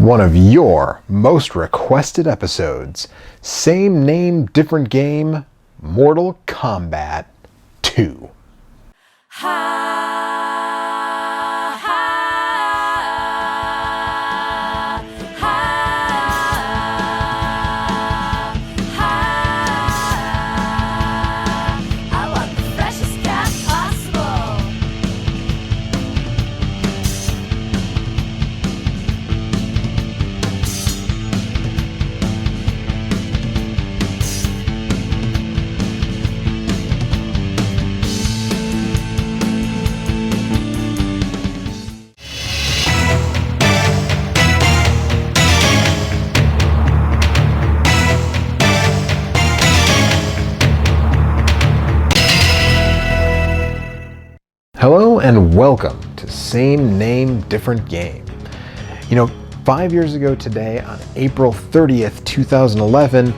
One of your most requested episodes. Same name, different game, Mortal Kombat 2. Hello and welcome to Same Name, Different Game. 5 years ago today, on April 30th, 2011,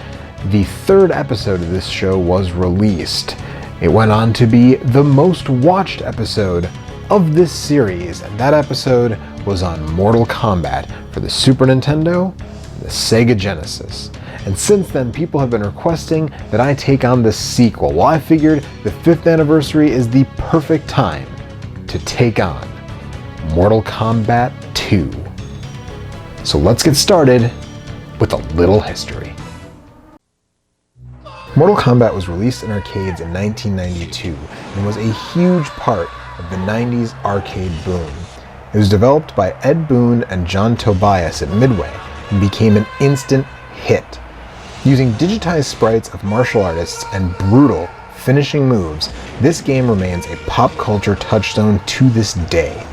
the third episode of this show was released. It went on to be the most watched episode of this series, and that episode was on Mortal Kombat for the Super Nintendo and the Sega Genesis. And since then, people have been requesting that I take on the sequel. Well, I figured the 5th anniversary is the perfect time to take on Mortal Kombat 2. So let's get started with a little history. Mortal Kombat was released in arcades in 1992 and was a huge part of the 90s arcade boom. It was developed by Ed Boon and John Tobias at Midway and became an instant hit. Using digitized sprites of martial artists and brutal finishing moves, this game remains a pop culture touchstone to this day.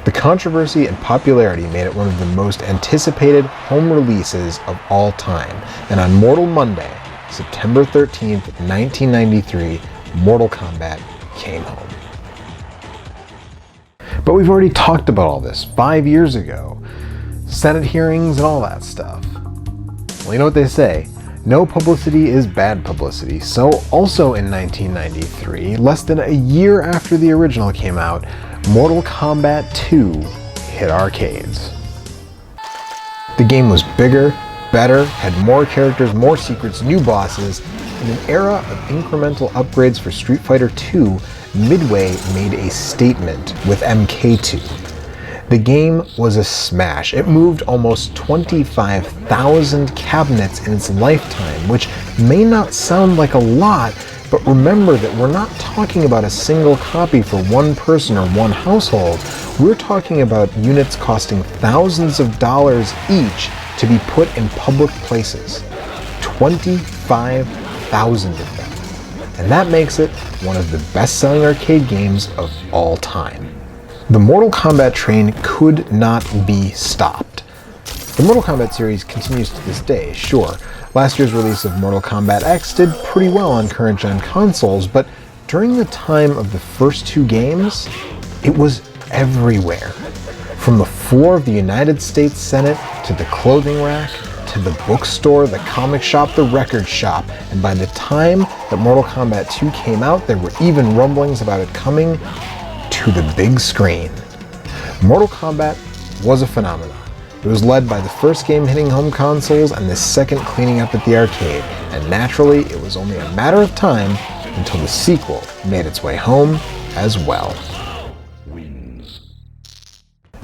The controversy and popularity made it one of the most anticipated home releases of all time, and on Mortal Monday, September 13th, 1993, Mortal Kombat came home. But we've already talked about all this 5 years ago. Senate hearings and all that stuff. Well, you know what they say, no publicity is bad publicity. So also in 1993, less than a year after the original came out, Mortal Kombat 2 hit arcades. The game was bigger, better, had more characters, more secrets, new bosses. In an era of incremental upgrades for Street Fighter 2, Midway made a statement with MK2. The game was a smash. It moved almost 25,000 cabinets in its lifetime, which may not sound like a lot, but remember that we're not talking about a single copy for one person or one household. We're talking about units costing thousands of dollars each to be put in public places. 25,000 of them. And that makes it one of the best-selling arcade games of all time. The Mortal Kombat train could not be stopped. The Mortal Kombat series continues to this day, sure. Last year's release of Mortal Kombat X did pretty well on current-gen consoles, but during the time of the first two games, it was everywhere. From the floor of the United States Senate, to the clothing rack, to the bookstore, the comic shop, the record shop, and by the time that Mortal Kombat 2 came out, there were even rumblings about it coming to the big screen. Mortal Kombat was a phenomenon. It was led by the first game hitting home consoles and the second cleaning up at the arcade, and naturally it was only a matter of time until the sequel made its way home as well.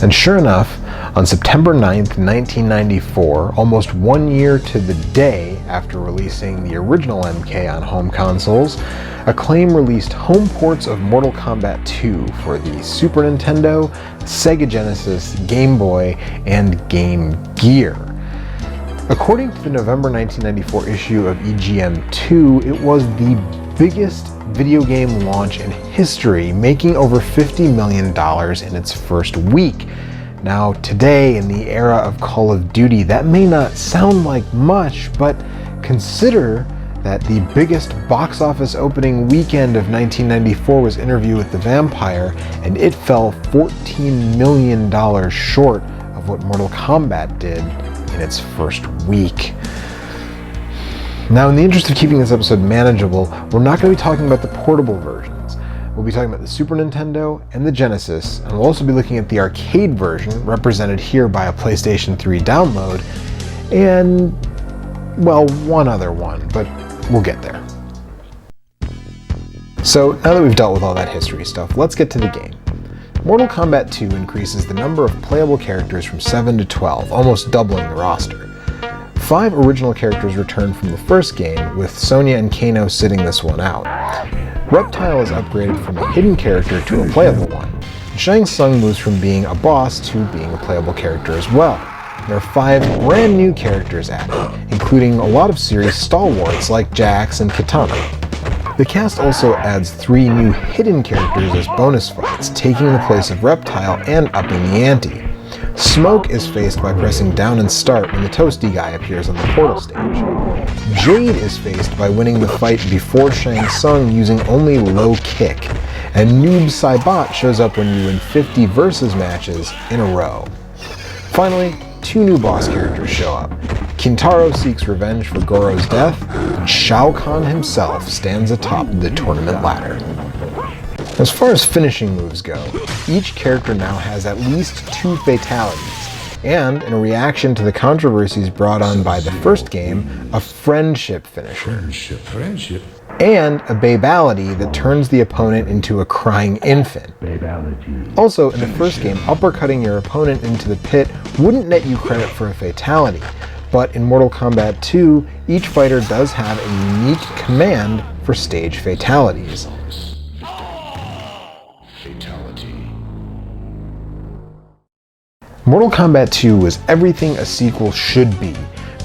And sure enough, on September 9th, 1994, almost 1 year to the day after releasing the original MK on home consoles, Acclaim released home ports of Mortal Kombat 2 for the Super Nintendo, Sega Genesis, Game Boy, and Game Gear. According to the November 1994 issue of EGM2, it was the biggest video game launch in history, making over $50 million in its first week. Now, today, in the era of Call of Duty, that may not sound like much, but consider that the biggest box office opening weekend of 1994 was Interview with the Vampire, and it fell $14 million short of what Mortal Kombat did in its first week. Now, in the interest of keeping this episode manageable, we're not going to be talking about the portable versions. we'll be talking about the Super Nintendo and the Genesis, and we'll also be looking at the arcade version, represented here by a PlayStation 3 download, and, well, one other one, but we'll get there. So, now that we've dealt with all that history stuff, let's get to the game. Mortal Kombat 2 increases the number of playable characters from 7 to 12, almost doubling the roster. 5 original characters return from the first game, with Sonya and Kano sitting this one out. Reptile is upgraded from a hidden character to a playable one. Shang Tsung moves from being a boss to being a playable character as well. There are 5 brand new characters added, including a lot of series stalwarts like Jax and Kitana. The cast also adds 3 new hidden characters as bonus fights, taking the place of Reptile and upping the ante. Smoke is faced by pressing down and start when the Toasty guy appears on the portal stage. Jade is faced by winning the fight before Shang Tsung using only low kick. And Noob Saibot shows up when you win 50 versus matches in a row. Finally, 2 new boss characters show up. Kintaro seeks revenge for Goro's death, and Shao Kahn himself stands atop the tournament ladder. As far as finishing moves go, each character now has at least 2 fatalities, and in a reaction to the controversies brought on by the first game, a friendship finisher. Friendship. And a babality that turns the opponent into a crying infant. Also, in the first game, uppercutting your opponent into the pit wouldn't net you credit for a fatality, but in Mortal Kombat 2, each fighter does have a unique command for stage fatalities. Mortal Kombat 2 was everything a sequel should be.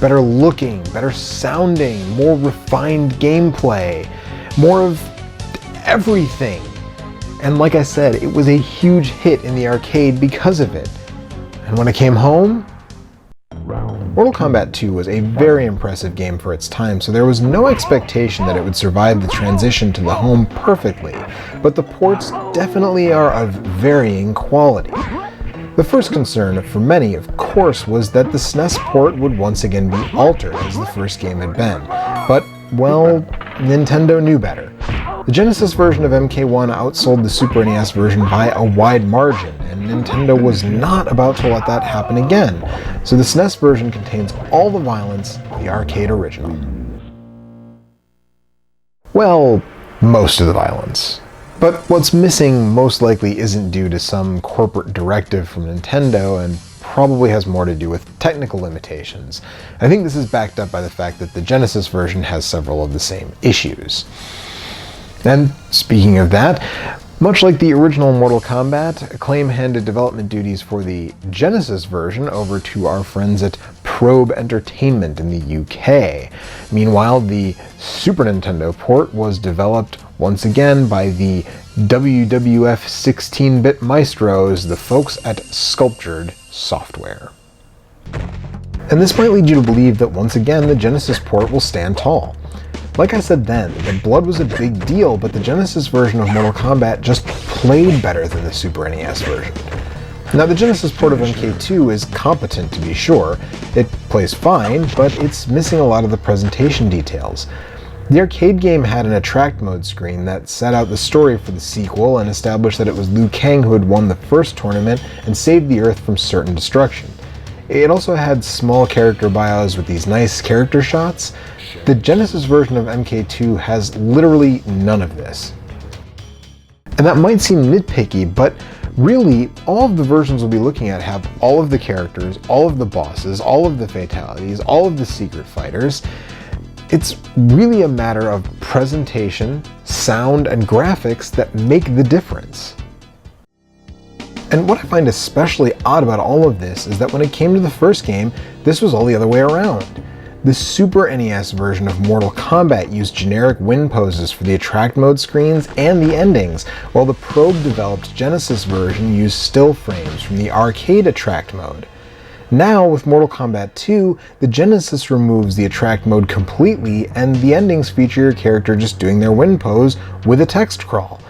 Better looking, better sounding, more refined gameplay, more of everything. And like I said, it was a huge hit in the arcade because of it. And when it came home, Mortal Kombat 2 was a very impressive game for its time, so there was no expectation that it would survive the transition to the home perfectly, but the ports definitely are of varying quality. The first concern for many, of course, was that the SNES port would once again be altered as the first game had been, but, well, Nintendo knew better. The Genesis version of MK1 outsold the Super NES version by a wide margin, and Nintendo was not about to let that happen again, so the SNES version contains all the violence of the arcade original. Well, most of the violence. But what's missing most likely isn't due to some corporate directive from Nintendo and probably has more to do with technical limitations. I think this is backed up by the fact that the Genesis version has several of the same issues. And speaking of that, much like the original Mortal Kombat, Acclaim handed development duties for the Genesis version over to our friends at Probe Entertainment in the UK. Meanwhile, the Super Nintendo port was developed once again by the WWF 16-bit maestros, the folks at Sculptured Software. And this might lead you to believe that once again the Genesis port will stand tall. Like I said then, the blood was a big deal, but the Genesis version of Mortal Kombat just played better than the Super NES version. Now, the Genesis port of MK2 is competent to be sure. It plays fine, but it's missing a lot of the presentation details. The arcade game had an attract mode screen that set out the story for the sequel and established that it was Liu Kang who had won the first tournament and saved the Earth from certain destruction. It also had small character bios with these nice character shots. The Genesis version of MK2 has literally none of this. And that might seem nitpicky, but really, all of the versions we'll be looking at have all of the characters, all of the bosses, all of the fatalities, all of the secret fighters. It's really a matter of presentation, sound, and graphics that make the difference. And what I find especially odd about all of this is that when it came to the first game, this was all the other way around. The Super NES version of Mortal Kombat used generic win poses for the attract mode screens and the endings, while the Probe-developed Genesis version used still frames from the arcade attract mode. Now, with Mortal Kombat 2, the Genesis removes the attract mode completely, and the endings feature your character just doing their win pose with a text crawl.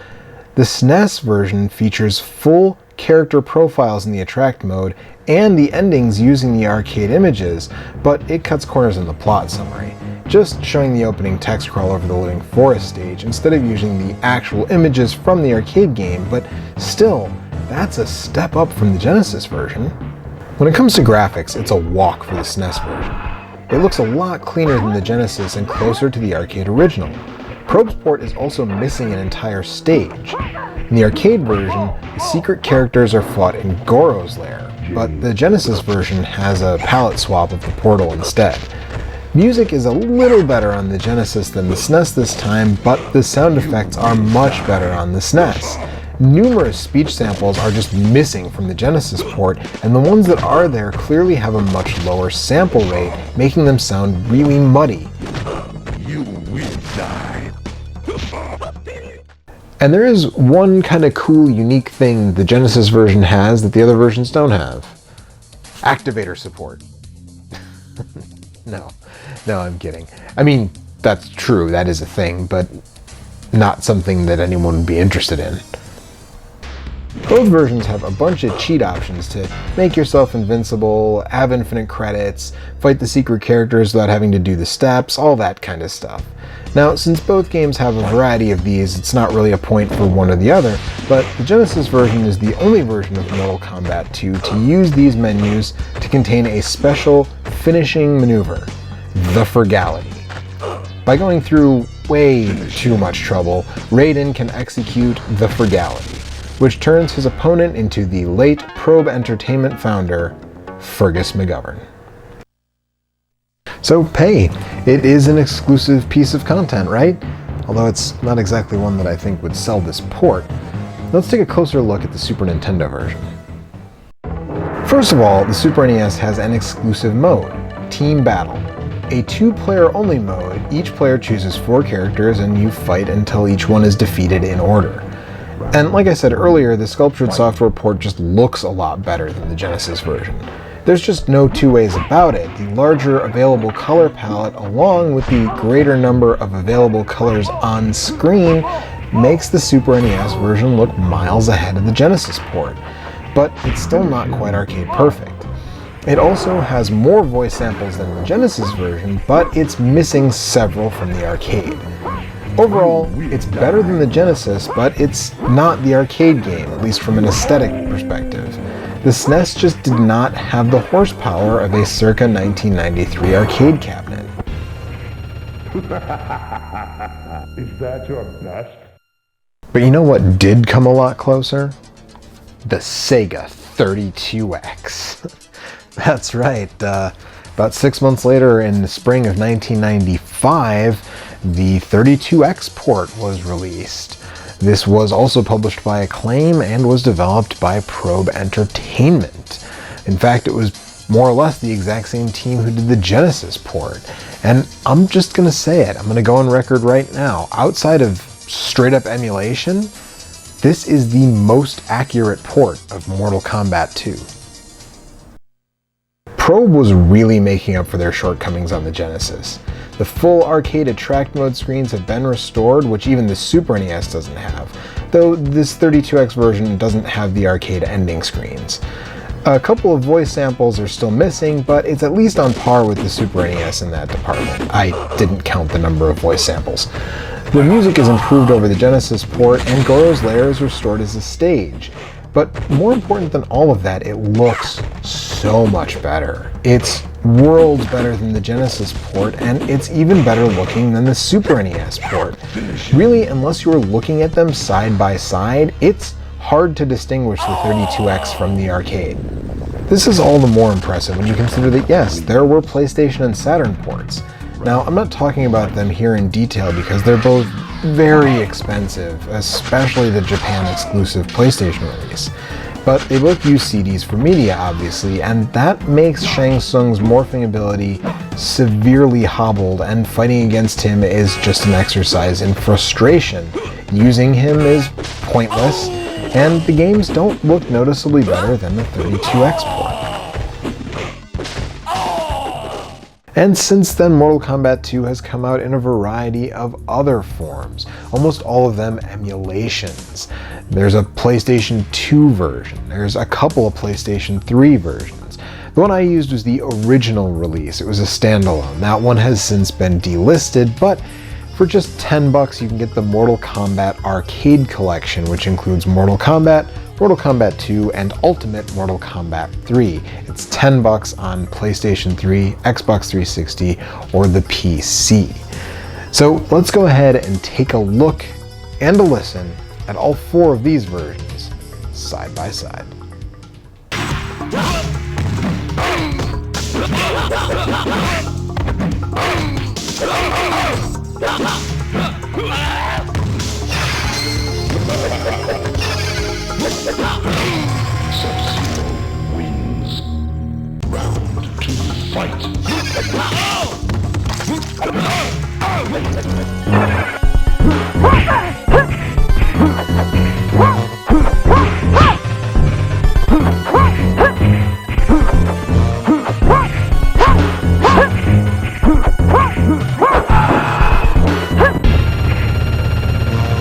The SNES version features full character profiles in the attract mode and the endings using the arcade images, but it cuts corners in the plot summary. just showing the opening text crawl over the living forest stage instead of using the actual images from the arcade game, but still, that's a step up from the Genesis version. When it comes to graphics, it's a walk for the SNES version. It looks a lot cleaner than the Genesis and closer to the arcade original. Probe's port is also missing an entire stage. In the arcade version, the secret characters are fought in Goro's lair, but the Genesis version has a palette swap of the portal instead. Music is a little better on the Genesis than the SNES this time, but the sound effects are much better on the SNES. Numerous speech samples are just missing from the Genesis port, and the ones that are there clearly have a much lower sample rate, making them sound really muddy. You will die. And there is one kind of cool, unique thing the Genesis version has that the other versions don't have. Activator support. No, I'm kidding. I mean, that's true, that is a thing, but not something that anyone would be interested in. Both versions have a bunch of cheat options to make yourself invincible, have infinite credits, fight the secret characters without having to do the steps, all that kind of stuff. Now, since both games have a variety of these, it's not really a point for one or the other, but the Genesis version is the only version of Mortal Kombat 2 to use these menus to contain a special finishing maneuver, the Frugality. By going through way too much trouble, Raiden can execute the Frugality, which turns his opponent into the late Probe Entertainment founder, Fergus McGovern. So hey, it is an exclusive piece of content, right? Although it's not exactly one that I think would sell this port. Let's take a closer look at the Super Nintendo version. First of all, the Super NES has an exclusive mode, Team Battle. A 2-player only mode, each player chooses 4 characters and you fight until each one is defeated in order. And like I said earlier, the sculptured software port just looks a lot better than the Genesis version. There's just no two ways about it. The larger available color palette, along with the greater number of available colors on screen, makes the Super NES version look miles ahead of the Genesis port. But it's still not quite arcade perfect. It also has more voice samples than the Genesis version, but it's missing several from the arcade. Overall, it's better than the Genesis, but it's not the arcade game, at least from an aesthetic perspective. The SNES just did not have the horsepower of a circa 1993 arcade cabinet. Is that your best? But you know what did come a lot closer? The Sega 32X. That's right, about 6 months later in the spring of 1995, the 32X port was released. This was also published by Acclaim and was developed by Probe Entertainment. In fact, it was more or less the exact same team who did the Genesis port. And I'm just gonna say it, I'm gonna go on record right now. Outside of straight up emulation, this is the most accurate port of Mortal Kombat 2. Probe was really making up for their shortcomings on the Genesis. The full arcade attract mode screens have been restored, which even the Super NES doesn't have, though this 32X version doesn't have the arcade ending screens. A couple of voice samples are still missing, but it's at least on par with the Super NES in that department. I didn't count the number of voice samples. The music is improved over the Genesis port, and Goro's lair is restored as a stage. But more important than all of that, it looks so much better. It's worlds better than the Genesis port, and it's even better looking than the Super NES port. Really, unless you're looking at them side by side, it's hard to distinguish the 32X from the arcade. This is all the more impressive when you consider that yes, there were PlayStation and Saturn ports. Now, I'm not talking about them here in detail because they're both very expensive, especially the Japan exclusive PlayStation release. But they both use CDs for media, obviously, and that makes Shang Tsung's morphing ability severely hobbled, and fighting against him is just an exercise in frustration. Using him is pointless, and the games don't look noticeably better than the 32X port. And since then, Mortal Kombat 2 has come out in a variety of other forms, almost all of them emulations. There's a PlayStation 2 version, there's a couple of PlayStation 3 versions, The one I used was the original release. It was a standalone. That one has since been delisted, but for just $10 you can get the Mortal Kombat Arcade Collection, which includes Mortal Kombat, Mortal Kombat 2, and Ultimate Mortal Kombat 3. It's $10 on PlayStation 3, Xbox 360, or the PC. So let's go ahead and take a look and a listen at all 4 of these versions, side by side. Sub-Zero wins. Round 2, fight.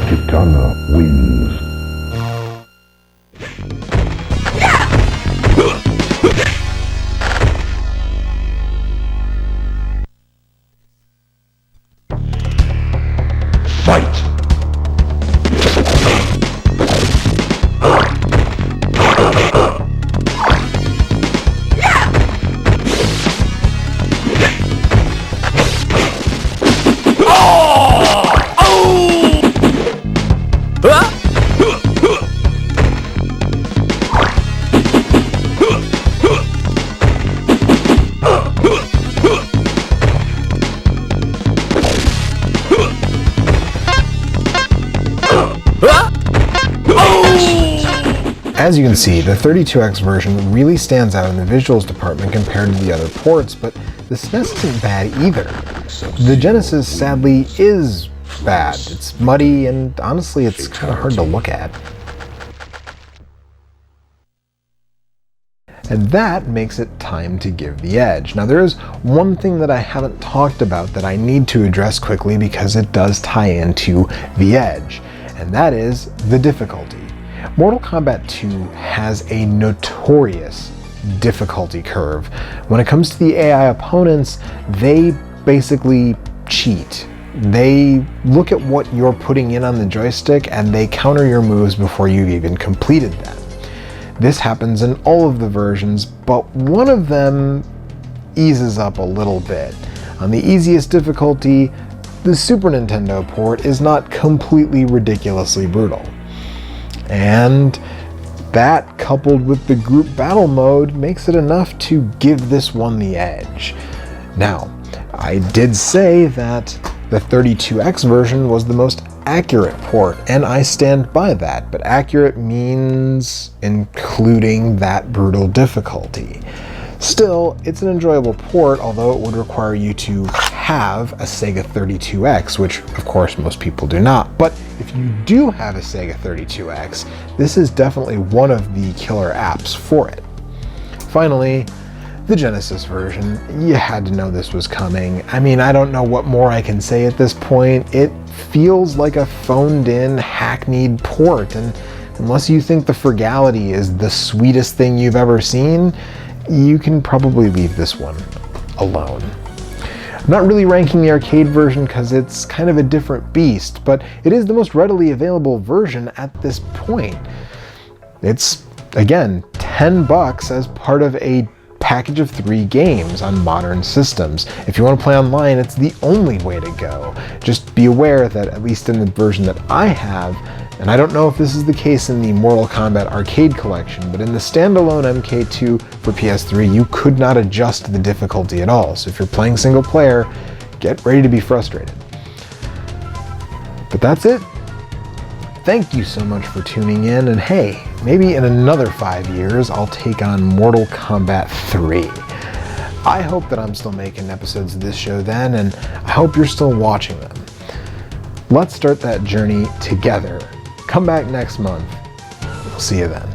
Kitana wins. Fight! As you can see, the 32X version really stands out in the visuals department compared to the other ports, but the SNES isn't bad either. The Genesis, sadly, is bad. It's muddy, and honestly, it's kind of hard to look at. And that makes it time to give the edge. Now, there is one thing that I haven't talked about that I need to address quickly because it does tie into the edge, and that is the difficulty. Mortal Kombat 2 has a notorious difficulty curve. When it comes to the AI opponents, they basically cheat. They look at what you're putting in on the joystick and they counter your moves before you've even completed them. This happens in all of the versions, but one of them eases up a little bit. On the easiest difficulty, the Super Nintendo port is not completely ridiculously brutal. And that, coupled with the group battle mode, makes it enough to give this one the edge. Now, I did say that the 32X version was the most accurate port, and I stand by that, but accurate means including that brutal difficulty. Still, it's an enjoyable port, although it would require you to have a Sega 32X, which of course most people do not. But if you do have a Sega 32X, this is definitely one of the killer apps for it. Finally, the Genesis version. You had to know this was coming. I mean, I don't know what more I can say at this point. It feels like a phoned-in, hackneyed port, and unless you think the frugality is the sweetest thing you've ever seen, you can probably leave this one alone. I'm not really ranking the arcade version because it's kind of a different beast, but it is the most readily available version at this point. It's, again, $10 as part of a package of 3 games on modern systems. If you want to play online, it's the only way to go. Just be aware that, at least in the version that I have, and I don't know if this is the case in the Mortal Kombat Arcade Collection, but in the standalone MK2 for PS3, you could not adjust the difficulty at all. So if you're playing single player, get ready to be frustrated. But that's it. Thank you so much for tuning in, and hey, maybe in another 5 years, I'll take on Mortal Kombat 3. I hope that I'm still making episodes of this show then, and I hope you're still watching them. Let's start that journey together. Come back next month. We'll see you then.